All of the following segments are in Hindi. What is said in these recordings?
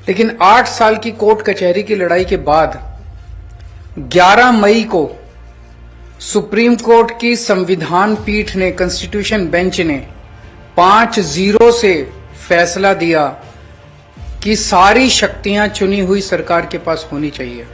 लेकिन 8 साल की कोर्ट कचहरी की लड़ाई के बाद 11 मई को सुप्रीम कोर्ट की संविधान पीठ ने, कॉन्स्टिट्यूशन बेंच ने 5-0 से फैसला दिया कि सारी शक्तियां चुनी हुई सरकार के पास होनी चाहिए।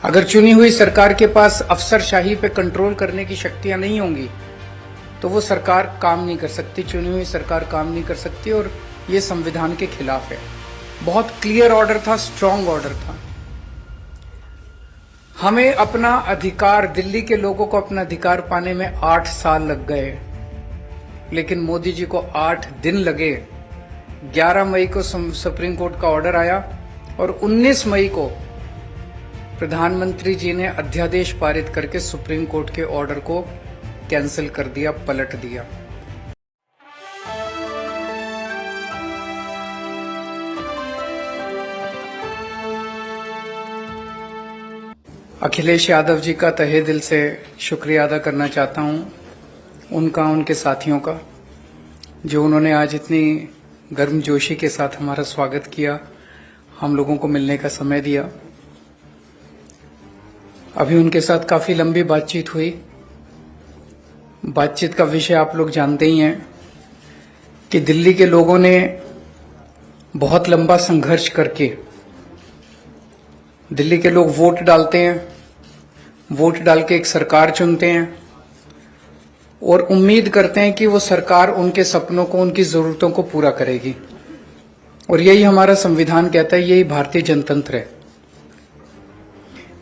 अगर चुनी हुई सरकार के पास अफसरशाही पे कंट्रोल करने की शक्तियां नहीं होंगी तो वो सरकार काम नहीं कर सकती, चुनी हुई सरकार काम नहीं कर सकती, और ये संविधान के खिलाफ है। बहुत क्लियर ऑर्डर था, स्ट्रांग ऑर्डर था। हमें अपना अधिकार, दिल्ली के लोगों को अपना अधिकार पाने में 8 साल लग गए, लेकिन मोदी जी को 8 दिन लगे। 11 मई को सुप्रीम कोर्ट का ऑर्डर आया और 19 मई को प्रधानमंत्री जी ने अध्यादेश पारित करके सुप्रीम कोर्ट के ऑर्डर को कैंसिल कर दिया, पलट दिया। अखिलेश यादव जी का तहे दिल से शुक्रिया अदा करना चाहता हूं, उनका, उनके साथियों का, जो उन्होंने आज इतनी गर्मजोशी के साथ हमारा स्वागत किया, हम लोगों को मिलने का समय दिया। अभी उनके साथ काफी लंबी बातचीत हुई। बातचीत का विषय आप लोग जानते ही हैं कि दिल्ली के लोगों ने बहुत लंबा संघर्ष करके, दिल्ली के लोग वोट डालते हैं, वोट डाल के एक सरकार चुनते हैं और उम्मीद करते हैं कि वो सरकार उनके सपनों को, उनकी जरूरतों को पूरा करेगी। और यही हमारा संविधान कहता है, यही भारतीय जनतंत्र है।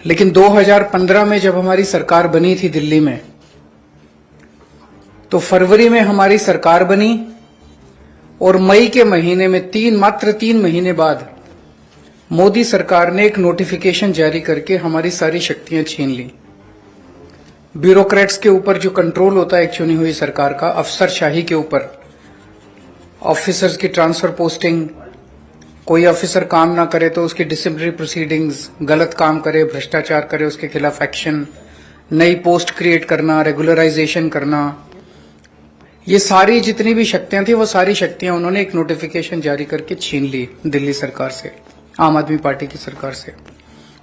लेकिन 2015 में जब हमारी सरकार बनी थी दिल्ली में, तो फरवरी में हमारी सरकार बनी और मई के महीने में मात्र 3 महीने बाद मोदी सरकार ने एक नोटिफिकेशन जारी करके हमारी सारी शक्तियां छीन ली। ब्यूरोक्रेट्स के ऊपर जो कंट्रोल होता है एक चुनी हुई सरकार का, अफसरशाही के ऊपर, ऑफिसर्स की ट्रांसफर पोस्टिंग, कोई ऑफिसर काम ना करे तो उसकी डिसिप्लिनरी प्रोसीडिंग्स, गलत काम करे, भ्रष्टाचार करे, उसके खिलाफ एक्शन, नई पोस्ट क्रिएट करना, रेगुलराइजेशन करना, ये सारी जितनी भी शक्तियां थी वो सारी शक्तियां उन्होंने एक नोटिफिकेशन जारी करके छीन ली दिल्ली सरकार से, आम आदमी पार्टी की सरकार से।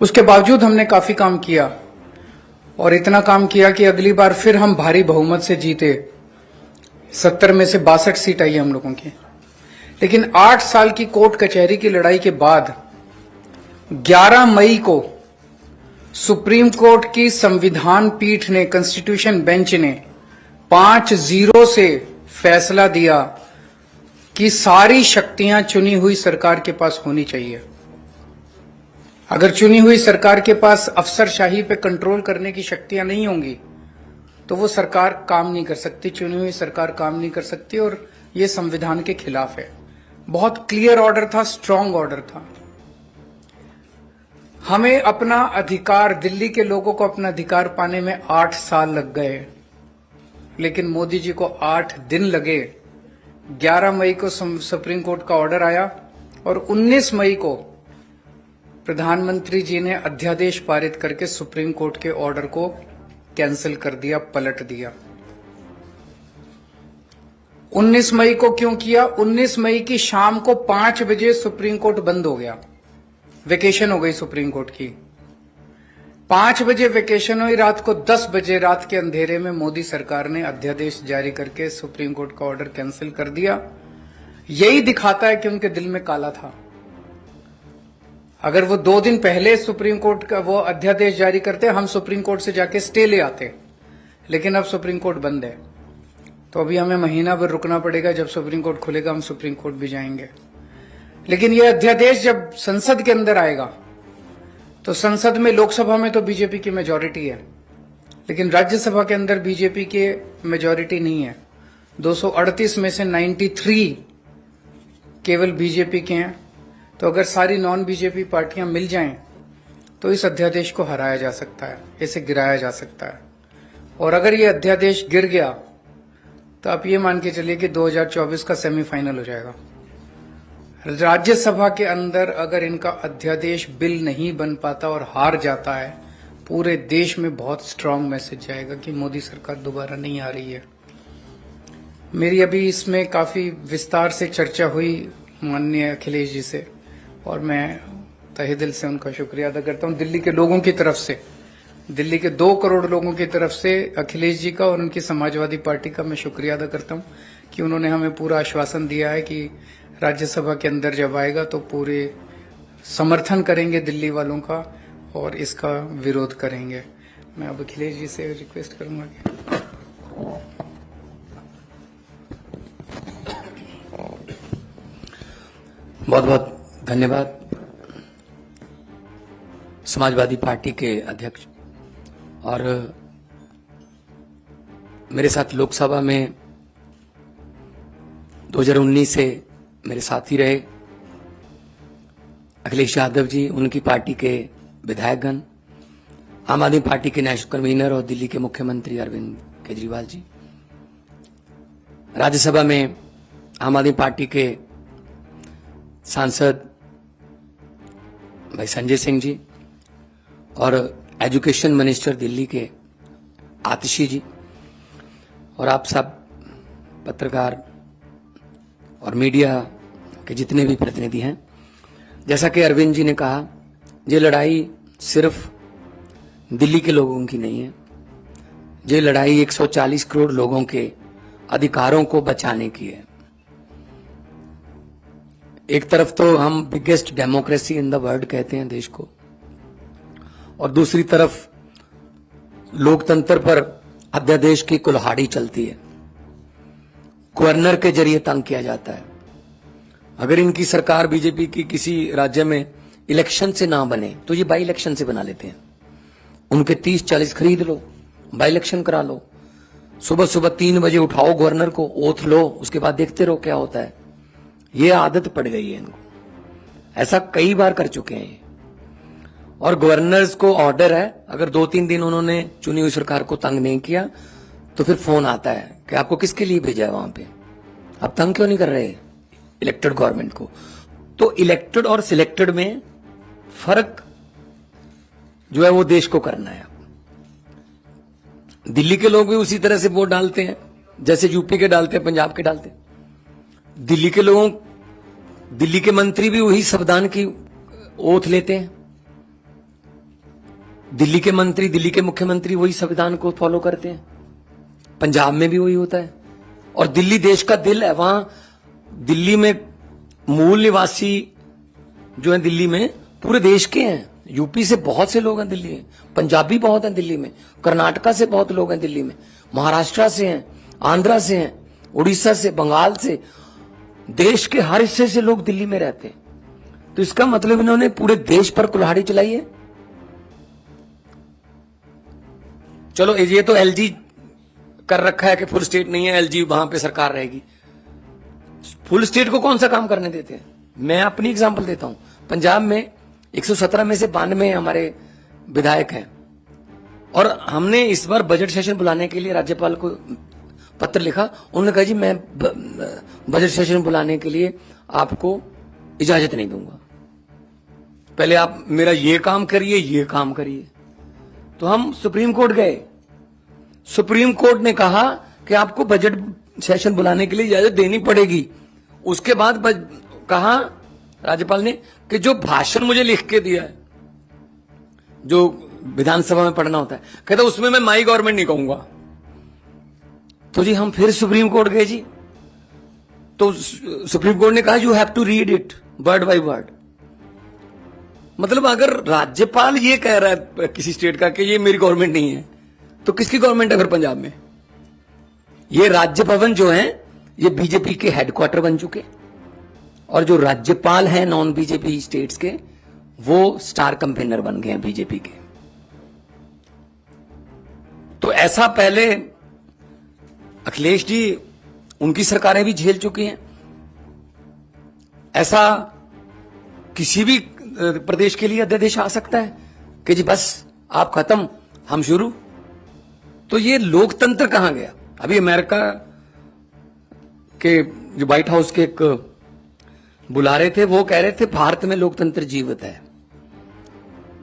उसके बावजूद हमने काफी काम किया और इतना काम किया कि अगली बार फिर हम भारी बहुमत से जीते। 70 में से 62 सीट आई हम लोगों की। लेकिन 8 साल की कोर्ट कचहरी की लड़ाई के बाद 11 मई को सुप्रीम कोर्ट की संविधान पीठ ने, कॉन्स्टिट्यूशन बेंच ने 5-0 से फैसला दिया कि सारी शक्तियां चुनी हुई सरकार के पास होनी चाहिए। अगर चुनी हुई सरकार के पास अफसरशाही पे कंट्रोल करने की शक्तियां नहीं होंगी तो वो सरकार काम नहीं कर सकती, चुनी हुई सरकार काम नहीं कर सकती, और ये संविधान के खिलाफ है। बहुत क्लियर ऑर्डर था, स्ट्रांग ऑर्डर था। हमें अपना अधिकार, दिल्ली के लोगों को अपना अधिकार पाने में 8 साल लग गए, लेकिन मोदी जी को 8 दिन लगे। 11 मई को सुप्रीम कोर्ट का ऑर्डर आया और 19 मई को प्रधानमंत्री जी ने अध्यादेश पारित करके सुप्रीम कोर्ट के ऑर्डर को कैंसिल कर दिया, पलट दिया। 19 मई को क्यों किया? 19 मई की शाम को 5 बजे सुप्रीम कोर्ट बंद हो गया, वेकेशन हो गई सुप्रीम कोर्ट की। 5 बजे वेकेशन हुई, रात को 10 बजे रात के अंधेरे में मोदी सरकार ने अध्यादेश जारी करके सुप्रीम कोर्ट का ऑर्डर कैंसिल कर दिया। यही दिखाता है कि उनके दिल में काला था। अगर वो 2 दिन पहले सुप्रीम कोर्ट का वो अध्यादेश जारी करते, हम सुप्रीम कोर्ट से जाके स्टे ले आते, लेकिन अब सुप्रीम कोर्ट बंद है, तो अभी हमें महीना भर रुकना पड़ेगा। जब सुप्रीम कोर्ट खुलेगा हम सुप्रीम कोर्ट भी जाएंगे। लेकिन ये अध्यादेश जब संसद के अंदर आएगा, तो संसद में, लोकसभा में तो बीजेपी की मेजॉरिटी है, लेकिन राज्यसभा के अंदर बीजेपी के मेजॉरिटी नहीं है। 238 में से 93 केवल बीजेपी के हैं। तो अगर सारी नॉन बीजेपी पार्टियां मिल जाएं तो इस अध्यादेश को हराया जा सकता है, इसे गिराया जा सकता है। और अगर ये अध्यादेश गिर गया तो आप ये मान के चलिए कि 2024 का सेमीफाइनल हो जाएगा। राज्यसभा के अंदर अगर इनका अध्यादेश बिल नहीं बन पाता और हार जाता है, पूरे देश में बहुत स्ट्रांग मैसेज जाएगा कि मोदी सरकार दोबारा नहीं आ रही है। मेरी अभी इसमें काफी विस्तार से चर्चा हुई माननीय अखिलेश जी से। और मैं तहे दिल से उनका शुक्रिया अदा करता हूं। दिल्ली के लोगों की तरफ से, दिल्ली के 2 करोड़ लोगों की तरफ से अखिलेश जी का और उनकी समाजवादी पार्टी का मैं शुक्रिया अदा करता हूं कि उन्होंने हमें पूरा आश्वासन दिया है कि राज्यसभा के अंदर जब आएगा तो पूरे समर्थन करेंगे दिल्ली वालों का और इसका विरोध करेंगे। मैं अब अखिलेश जी से रिक्वेस्ट करूंगा कि बहुत बहुत धन्यवाद। समाजवादी पार्टी के अध्यक्ष और मेरे साथ लोकसभा में 2019 से मेरे साथी रहे अखिलेश यादव जी, उनकी पार्टी के विधायकगण, आम आदमी पार्टी के नेशनल कन्वीनर और दिल्ली के मुख्यमंत्री अरविंद केजरीवाल जी, राज्यसभा में आम आदमी पार्टी के सांसद भाई संजय सिंह जी और एजुकेशन मिनिस्टर दिल्ली के आतिशी जी और आप सब पत्रकार और मीडिया के जितने भी प्रतिनिधि हैं। जैसा कि अरविंद जी ने कहा, ये लड़ाई सिर्फ दिल्ली के लोगों की नहीं है, ये लड़ाई 140 करोड़ लोगों के अधिकारों को बचाने की है। एक तरफ तो हम biggest democracy in the world कहते हैं देश को, और दूसरी तरफ लोकतंत्र पर अध्यादेश की कुल्हाड़ी चलती है, गवर्नर के जरिए तंग किया जाता है। अगर इनकी सरकार बीजेपी की किसी राज्य में इलेक्शन से ना बने तो ये बाई इलेक्शन से बना लेते हैं। उनके 30-40 खरीद लो, बाई इलेक्शन करा लो, सुबह सुबह 3 बजे उठाओ गवर्नर को, ओथ लो, उसके बाद देखते रहो क्या होता है। ये आदत पड़ गई है इनको, ऐसा कई बार कर चुके हैं। और गवर्नर्स को ऑर्डर है, अगर 2-3 दिन उन्होंने चुनी हुई सरकार को तंग नहीं किया तो फिर फोन आता है कि आपको किसके लिए भेजा है वहां पे, आप तंग क्यों नहीं कर रहे इलेक्टेड गवर्नमेंट को। तो इलेक्टेड और सिलेक्टेड में फर्क जो है वो देश को करना है। दिल्ली के लोग भी उसी तरह से वोट डालते हैं जैसे यूपी के डालते हैं, पंजाब के डालते हैं। दिल्ली के लोगों, दिल्ली के मंत्री भी वही संविधान की ओथ लेते हैं, दिल्ली के मंत्री, दिल्ली के मुख्यमंत्री वही संविधान को फॉलो करते हैं। पंजाब में भी वही होता है। और दिल्ली देश का दिल है, वहां दिल्ली में मूल निवासी जो है दिल्ली में पूरे देश के हैं। यूपी से बहुत से लोग हैं दिल्ली में, पंजाबी बहुत हैं दिल्ली में, कर्नाटका से बहुत लोग हैं दिल्ली में, महाराष्ट्र से हैं, आंध्रा से हैं, उड़ीसा से, बंगाल से, देश के हर हिस्से से लोग दिल्ली में रहते हैं। तो इसका मतलब इन्होंने पूरे देश पर कुल्हाड़ी चलाई है। चलो ये तो एलजी कर रखा है कि फुल स्टेट नहीं है, एलजी वहां पे सरकार रहेगी। फुल स्टेट को कौन सा काम करने देते हैं। मैं अपनी एग्जांपल देता हूं, पंजाब में 117 में से 92 हमारे विधायक हैं, और हमने इस बार बजट सेशन बुलाने के लिए राज्यपाल को पत्र लिखा। उन्होंने कहा जी मैं बजट सेशन बुलाने के लिए आपको इजाजत नहीं दूंगा, पहले आप मेरा ये काम करिए, ये काम करिए। तो हम सुप्रीम कोर्ट गए, सुप्रीम कोर्ट ने कहा कि आपको बजट सेशन बुलाने के लिए इजाजत देनी पड़ेगी। उसके बाद कहा राज्यपाल ने कि जो भाषण मुझे लिख के दिया है, जो विधानसभा में पढ़ना होता है, कहता उसमें मैं माई गवर्नमेंट नहीं कहूंगा। तो जी हम फिर सुप्रीम कोर्ट गए जी, तो सुप्रीम कोर्ट ने कहा you have to read it word by word. मतलब अगर राज्यपाल ये कह रहा है किसी स्टेट का कि ये मेरी गवर्नमेंट नहीं है, तो किसकी गवर्नमेंट है फिर पंजाब में। ये राज्य भवन जो है ये बीजेपी के हेडक्वार्टर बन चुके, और जो राज्यपाल हैं नॉन बीजेपी स्टेट्स के वो स्टार कैंपेनर बन गए हैं बीजेपी के। तो ऐसा पहले अखिलेश जी, उनकी सरकारें भी झेल चुकी हैं। ऐसा किसी भी प्रदेश के लिए अध्यादेश आ सकता है कि जी बस आप खत्म हम शुरू। तो ये लोकतंत्र कहां गया। अभी अमेरिका के जो व्हाइट हाउस के एक बुला रहे थे, वो कह रहे थे भारत में लोकतंत्र जीवित है।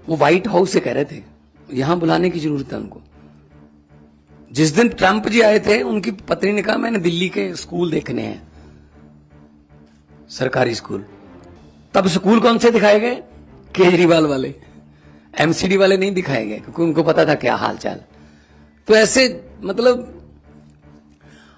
वो व्हाइट हाउस से कह रहे थे, यहां बुलाने की जरूरत है उनको। जिस दिन ट्रंप जी आए थे, उनकी पत्नी ने कहा मैंने दिल्ली के स्कूल देखने हैं, सरकारी स्कूल। तब स्कूल कौन से दिखाए गए? केजरीवाल वाले, एमसीडी वाले नहीं दिखाए गए, क्योंकि उनको पता था क्या हालचाल। तो ऐसे मतलब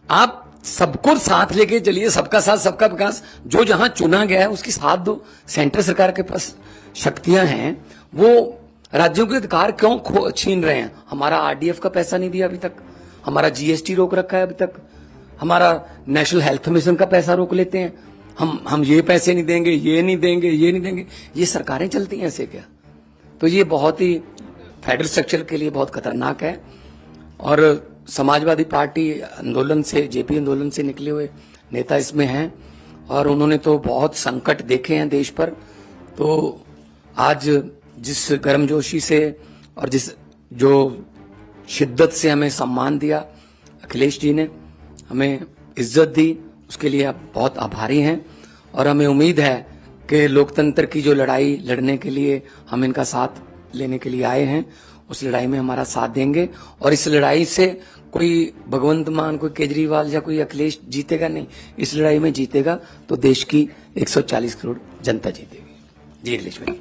आप सबको साथ लेके चलिए, सबका साथ सबका विकास। जो जहां चुना गया है उसकी साथ दो। सेंट्रल सरकार के पास शक्तियां हैं, वो राज्यों के अधिकार क्यों छीन रहे हैं? हमारा आरडीएफ का पैसा नहीं दिया अभी तक, हमारा जीएसटी रोक रखा है अभी तक, हमारा नेशनल हेल्थ मिशन का पैसा रोक लेते हैं। हम ये पैसे नहीं देंगे, ये नहीं देंगे, ये नहीं देंगे। ये सरकारें चलती हैं ऐसे क्या? तो ये बहुत ही फेडरल स्ट्रक्चर के लिए बहुत खतरनाक है। और समाजवादी पार्टी आंदोलन से, जेपी आंदोलन से निकले हुए नेता इसमें हैं, और उन्होंने तो बहुत संकट देखे हैं देश पर। तो आज जिस गर्मजोशी से और जिस जो शिद्दत से हमें सम्मान दिया अखिलेश जी ने, हमें इज्जत दी, उसके लिए आप बहुत आभारी हैं। और हमें उम्मीद है कि लोकतंत्र की जो लड़ाई लड़ने के लिए हम इनका साथ लेने के लिए आए हैं, उस लड़ाई में हमारा साथ देंगे। और इस लड़ाई से कोई भगवंत मान, कोई केजरीवाल या कोई अखिलेश जीतेगा नहीं। इस लड़ाई में जीतेगा तो देश की 140 करोड़ जनता जीतेगी। जी अखिलेश भाई।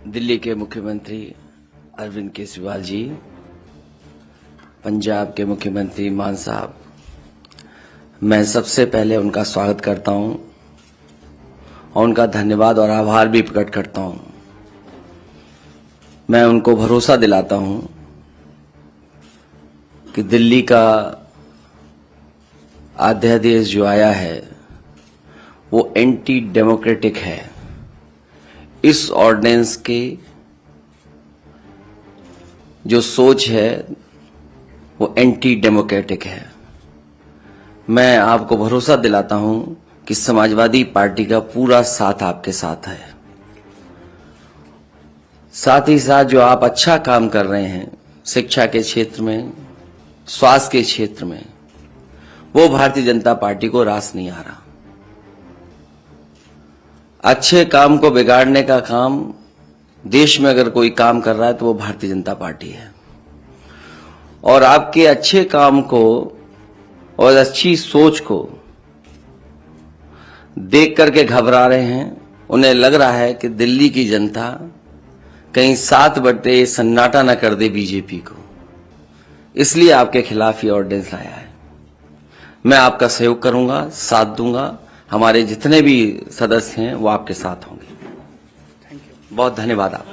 दिल्ली के मुख्यमंत्री अरविंद केजरीवाल जी, पंजाब के मुख्यमंत्री मान साहब, मैं सबसे पहले उनका स्वागत करता हूं और उनका धन्यवाद और आभार भी प्रकट करता हूं। मैं उनको भरोसा दिलाता हूं कि दिल्ली का अध्यादेश जो आया है वो एंटी डेमोक्रेटिक है। इस ऑर्डिनेंस की जो सोच है वो एंटी डेमोक्रेटिक है। मैं आपको भरोसा दिलाता हूं कि समाजवादी पार्टी का पूरा साथ आपके साथ है। साथ ही साथ जो आप अच्छा काम कर रहे हैं शिक्षा के क्षेत्र में, स्वास्थ्य के क्षेत्र में, वो भारतीय जनता पार्टी को रास नहीं आ रहा। अच्छे काम को बिगाड़ने का काम देश में अगर कोई काम कर रहा है तो वो भारतीय जनता पार्टी है। और आपके अच्छे काम को और अच्छी सोच को देख करके घबरा रहे हैं। उन्हें लग रहा है कि दिल्ली की जनता कहीं 7 बटे सन्नाटा न कर दे बीजेपी को, इसलिए आपके खिलाफ ये ऑर्डिनेंस आया है। मैं आपका सहयोग करूंगा, साथ दूंगा। हमारे जितने भी सदस्य हैं वो आपके साथ होंगे। बहुत धन्यवाद आप